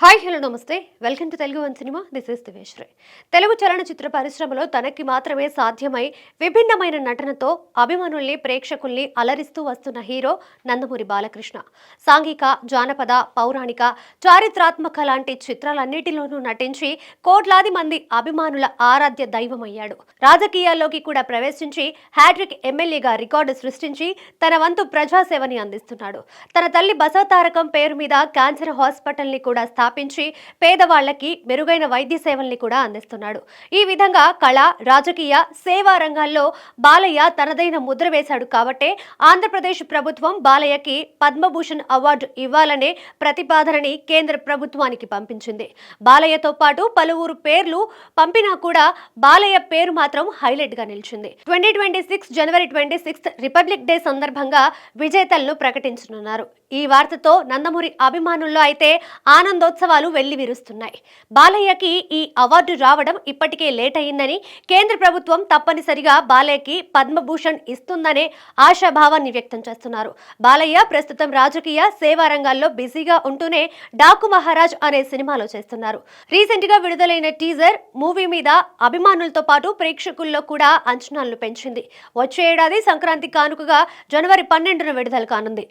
Hi hello నమస్తే welcome to Telugu one cinema. This is దివేశ్రీ. Telugu చలనచిత్ర పరిశ్రమలో తనకి మాత్రమే సాధ్యమై విభిన్నమైన నటనతో అభిమానుల్ని ప్రేక్షకుల్ని అలరిస్తూ వస్తున్న హీరో నందమూరి బాలకృష్ణ. సాంఘిక, జానపద, పౌరాణిక, చారిత్రాత్మక లాంటి చిత్రాలన్నిటిలోనూ నటించి కోట్లాది మంది అభిమానుల ఆరాధ్య దైవమయ్యాడు. రాజకీయాల్లోకి కూడా ప్రవేశించి హ్యాట్రిక్ ఎమ్మెల్యేగా రికార్డు సృష్టించి తన వంతు ప్రజాసేవని అందిస్తున్నాడు. తన తల్లి బసవతారకం పేరు మీద క్యాన్సర్ హాస్పిటల్ని కూడా స్థాపించి పేదవాళ్లకి మెరుగైన వైద్య సేవల్ని కూడా అందిస్తున్నాడు. ఈ విధంగా కళ, రాజకీయ, సేవా రంగాల్లో బాలయ్య తనదైన ముద్ర వేశాడు కాబట్టే ఆంధ్రప్రదేశ్ ప్రభుత్వం బాలయ్యకి పద్మభూషణ్ అవార్డు ఇవ్వాలనే ప్రతిపాదనని కేంద్ర ప్రభుత్వానికి పంపించింది. బాలయ్యతో పాటు పలువురు పేర్లు పంపినా కూడా బాలయ్య పేరు మాత్రం హైలైట్ గా నిలిచింది. 2026 జనవరి 26 రిపబ్లిక్ డే సందర్భంగా విజేతలను ప్రకటించనున్నారు. ఈ వార్తతో నందమూరి అభిమానుల్లో అయితే ఆనందోత్సవాలు వెల్లివిరుస్తున్నాయి. బాలయ్యకి ఈ అవార్డు రావడం ఇప్పటికే లేట్ అయిందని, కేంద్ర ప్రభుత్వం తప్పనిసరిగా బాలయ్యకి పద్మభూషణ్ ఇస్తుందనే ఆశాభావాన్ని వ్యక్తం చేస్తున్నారు. బాలయ్య ప్రస్తుతం రాజకీయ, సేవా రంగాల్లో బిజీగా ఉంటూనే డాకు మహారాజ్ అనే సినిమాలో చేస్తున్నారు. రీసెంట్ గా విడుదలైన టీజర్ మూవీ మీద అభిమానులతో పాటు ప్రేక్షకుల్లో కూడా అంచనాలను పెంచింది. వచ్చే ఏడాది సంక్రాంతి కానుకగా జనవరి 12న విడుదల కానుంది.